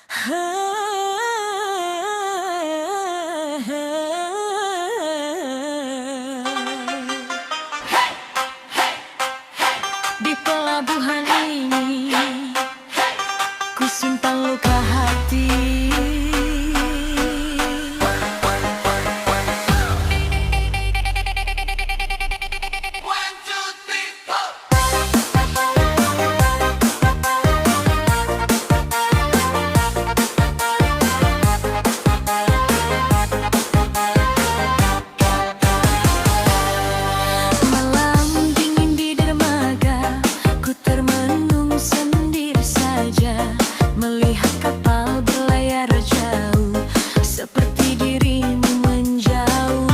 Di pelabuhan ini ku simpan luka hati. Melihat kapal berlayar jauh, seperti dirimu menjauh.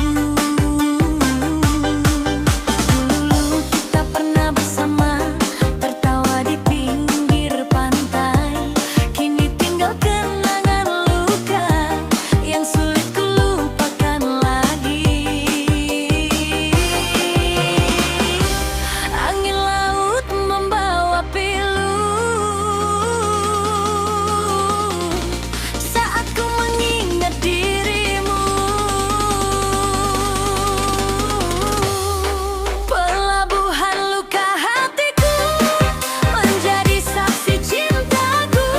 Dulu kita pernah bersama, tertawa di pinggir pantai. Kini tinggal kenangan luka yang sulit ku lupakan lagi. Angin laut membawa pilu saat ku mengingat dirimu. Pelabuhan luka hatiku menjadi saksi cintaku.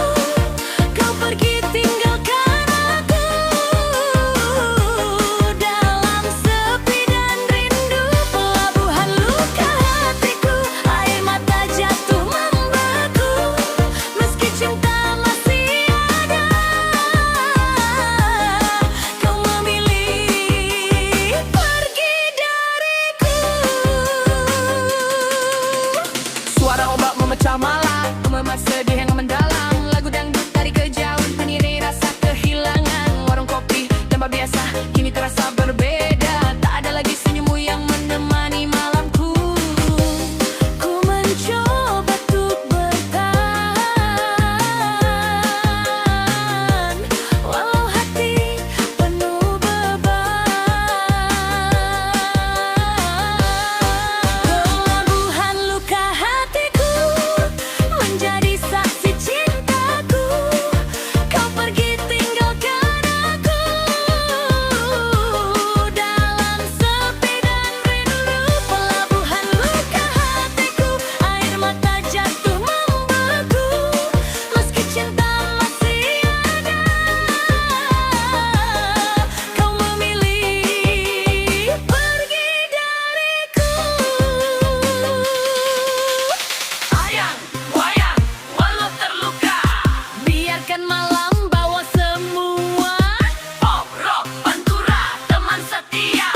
Kau pergi tinggalkan aku dalam sepi dan rindu. Pelabuhan luka hatiku, air mata jatuh membeku. Meski cinta masih ada, kau memilih pergi dariku. Suara ombak memecah malam, memas sedih yang mendalam. Lagu dangdut dari kejauhan, mengiringi rasa kehilangan. Warung kopi tempat biasa kini terasa berbeda. Tak ada lagi senyummu yang menemani malamku. Ku mencoba untuk bertahan, walau hati penuh beban. Pelabuhan luka hatiku menjadi saksi cintaku. Kau pergi tinggalkan aku dalam sepi dan rindu. Pelabuhan luka hatiku, air mata jatuh membeku. Meski cinta masih ada, kau memilih pergi dariku. Ayang, wayang, walau terluka. Biarkan malam bawa semua. Pop, rock, pantura, teman setia.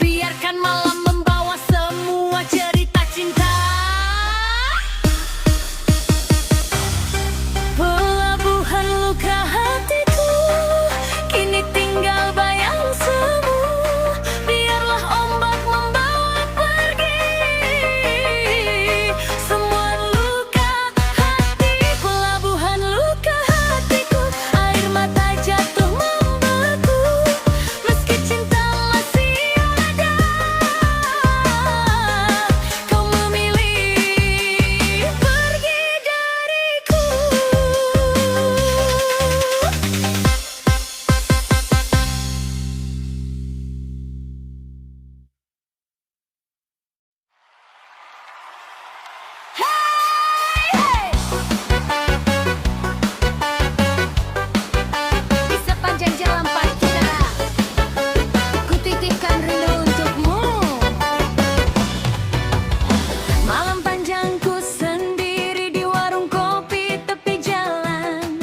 Biarkan malam membawa semua cerita cinta. Pelabuhan luka hatiku, kini tinggal bayang semu. Biarlah ombak membawa pergi semua luka hati. Pelabuhan luka hatiku, air mata jatuh membeku. Meski cinta masih ada, kau memilih pergi dariku. Di sepanjang jalan kita, ku titipkan rindu untukmu. Malam panjangku sendiri di warung kopi tepi jalan.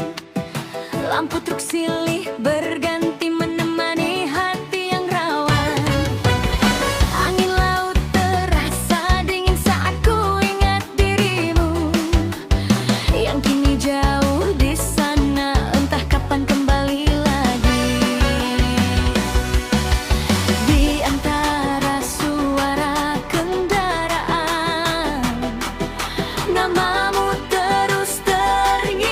Lampu truk silih berganti menemani hati yang rawan. Angin laut terasa dingin saat ku ingat dirimu yang kini jauh di sana, entah kapan kembali lagi. Di antara suara kendaraan, namamu terus terngiang.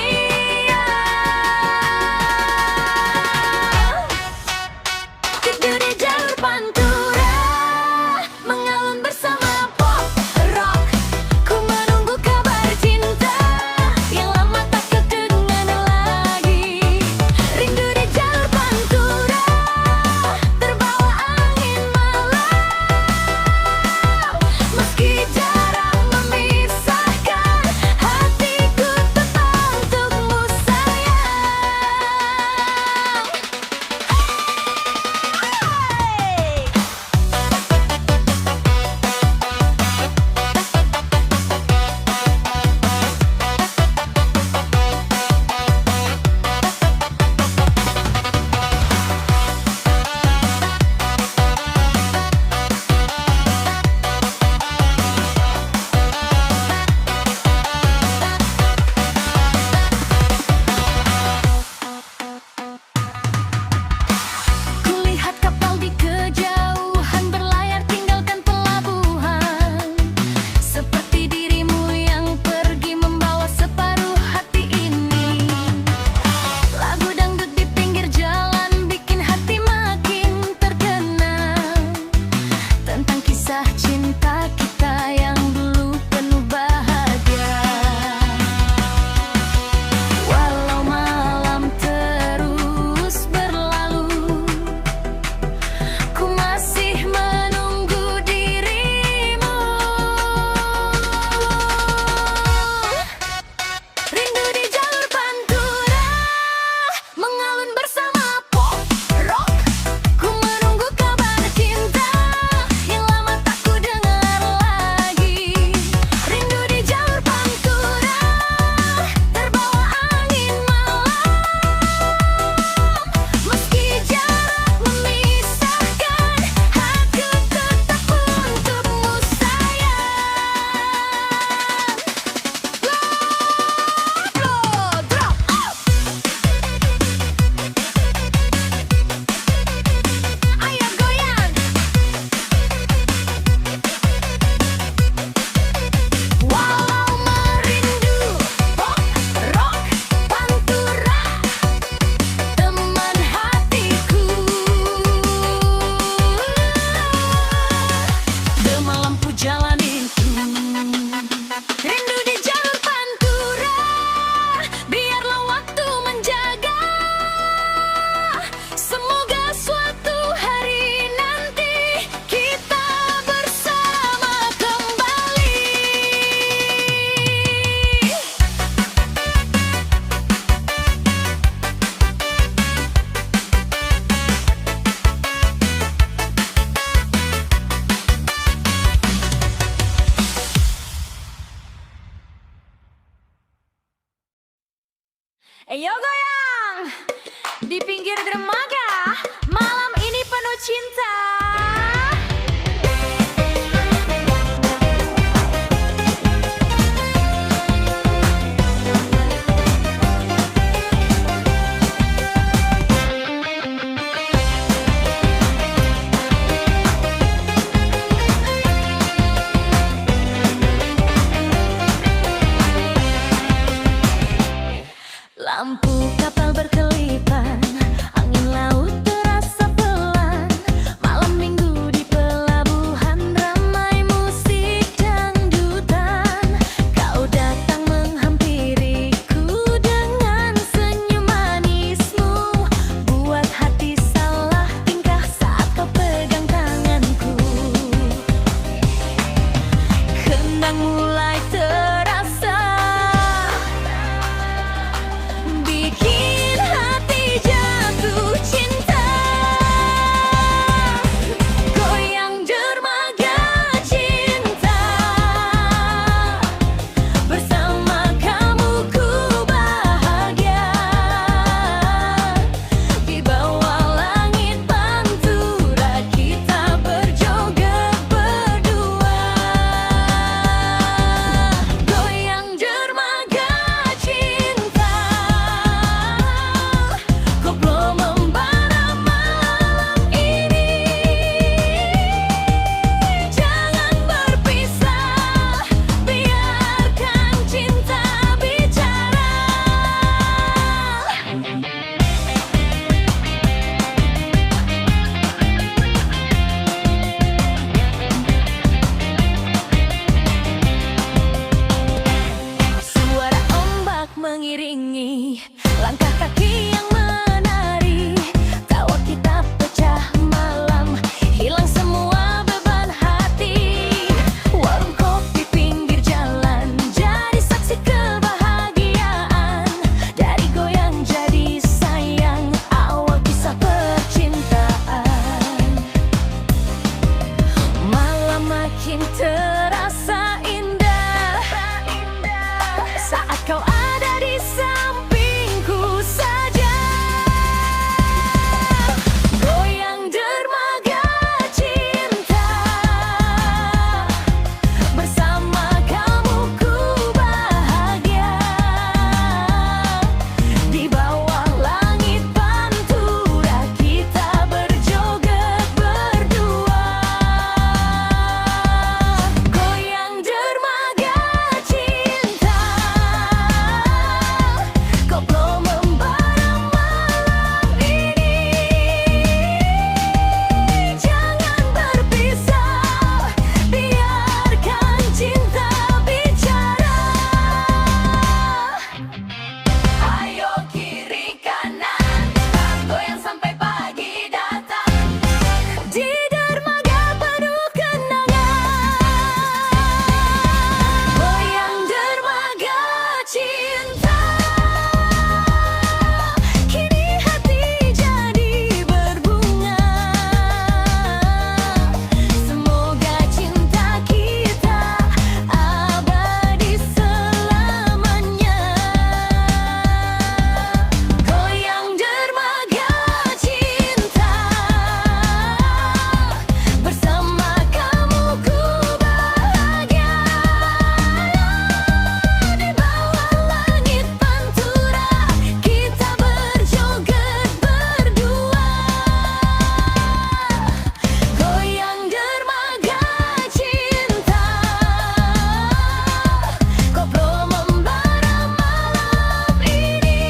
Ayo goyang di pinggir dermaga, malam ini penuh cinta. Lampu kapal berkelipan, angin laut terasa pelan. Malam minggu di pelabuhan ramai musik dangdutan. Kau datang menghampiriku dengan senyum manismu, buat hati salah tingkah saat kau pegang tanganku. Kendang mulai terasa, bikin hati jatuh cinta. Goyang dermaga cinta, bersama kamu ku bahagia. Di bawah langit pantura kita berjoget berdua. Goyang dermaga cinta, koplo membara malam ini. Jangan berpisah, biarkan cinta bicara. Suara ombak mengiringi langkah kaki yang menari. Tawa kita pecah malam, hilang semua beban hati. Warung kopi pinggir jalan jadi saksi kebahagiaan. Dari goyang jadi sayang, awal kisah percintaan. Malam makin terasa indah saat kau ada di sampingku saja. Goyang dermaga cinta, bersama kamu ku bahagia. Di bawah langit pantura kita berjoget berdua. Goyang dermaga cinta, koplo membara malam ini. Jangan berpisah, biarkan cinta bicara. Ayo kiri kanan, goyang sampai pagi datang. Di dermaga penuh kenangan. Goyang dermaga cinta, kini hati jadi berbunga. Semoga cinta kita abadi selamanya. Goyang dermaga cinta, bersama kamu ku bahagia. Di bawah langit pantura kita berjoget berdua. Goyang dermaga cinta, koplo membara malam ini.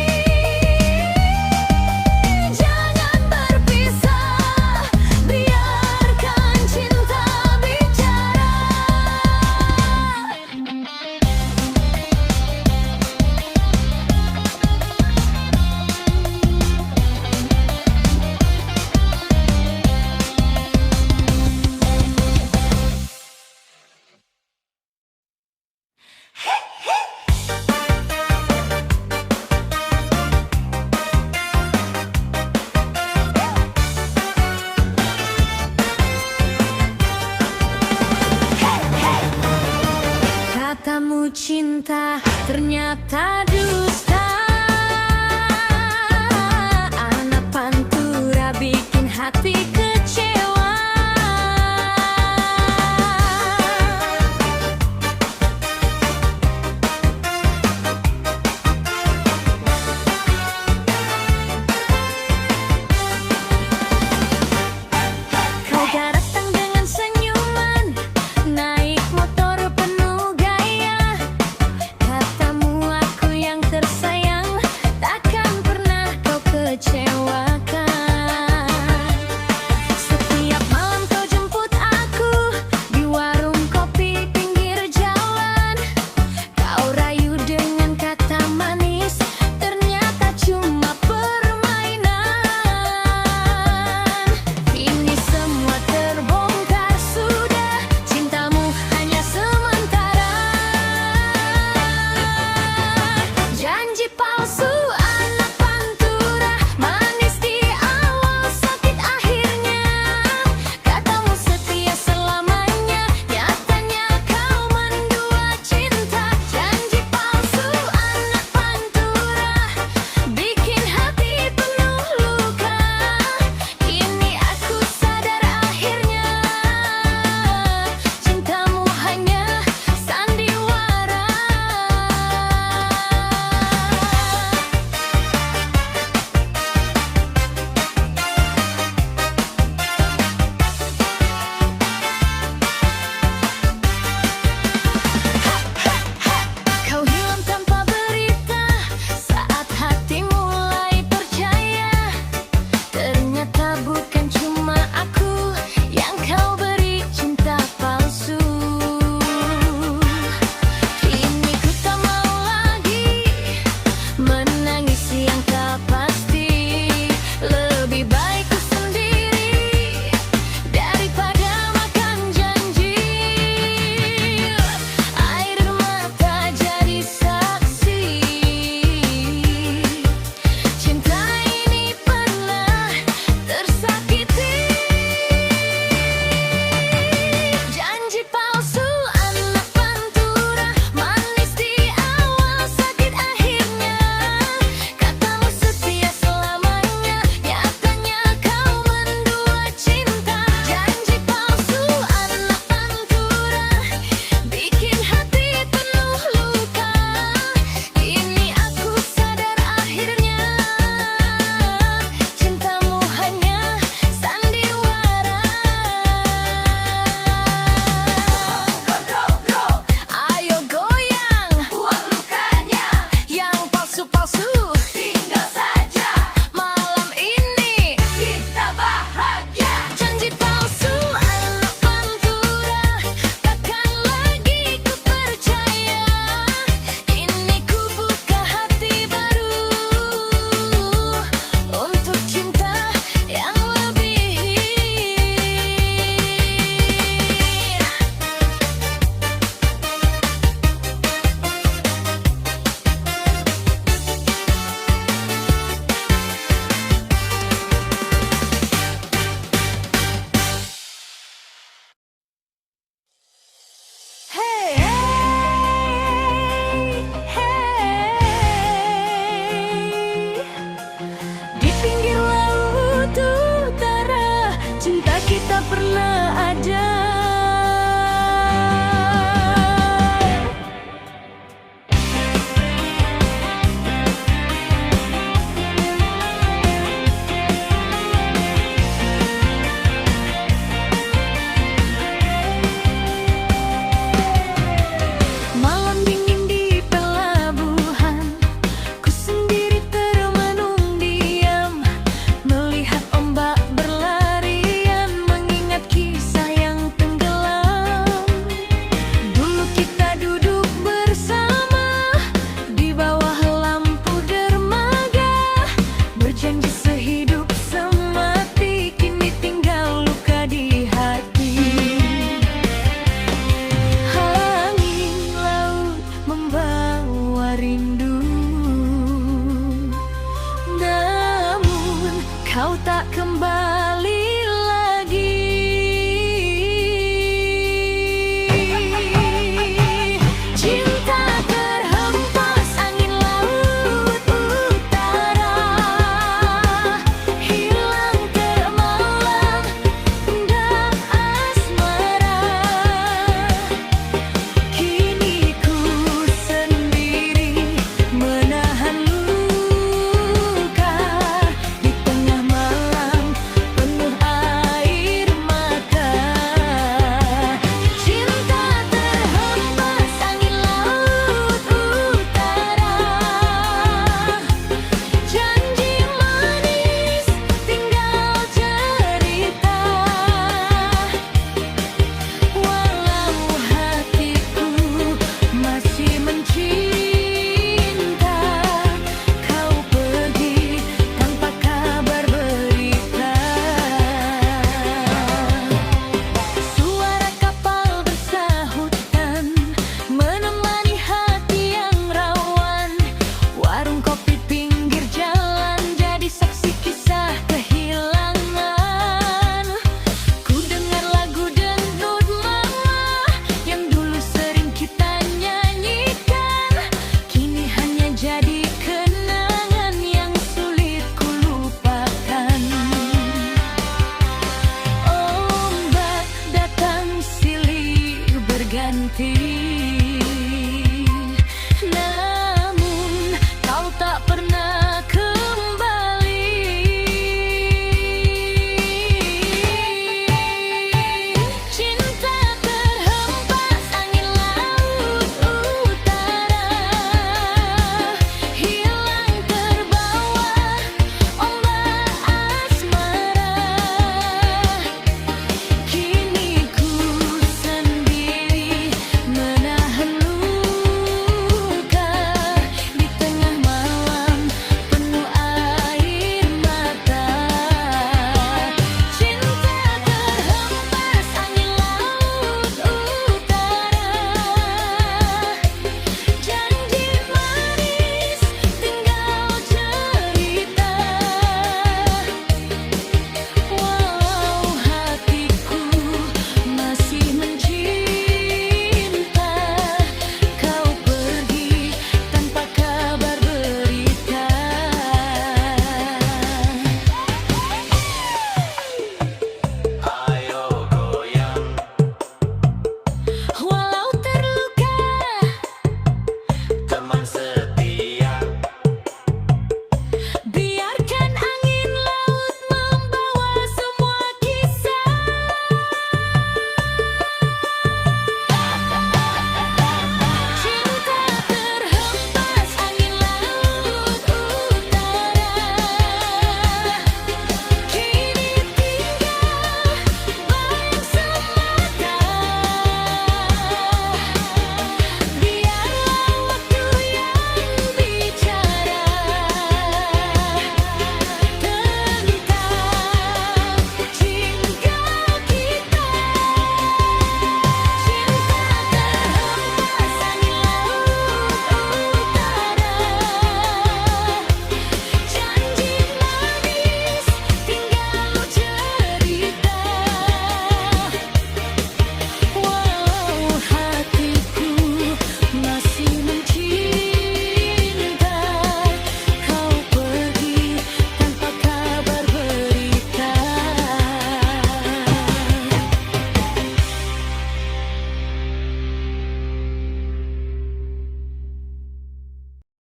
Jangan berpisah, biarkan cinta bicara. Katamu cinta ternyata dusta. tinggal saja. Malam ini Kita bahagia. janji palsu anak pantura, takkan lagi ku percaya. Ini ku buka hati baru untuk cinta yang lebih. Hey, hey, hey. Di pinggir laut utara, cinta kita pernah ada. Malam dingin di pelabuhan, ku sendiri termenung diam, melihat ombak berlarian, mengingat kisah yang tenggelam. Dulu kita duduk bersama di bawah lampu dermaga, berjanji sehidup semati, kini tinggal luka di hati. Angin laut membawa rindu, namun kau tak kembali.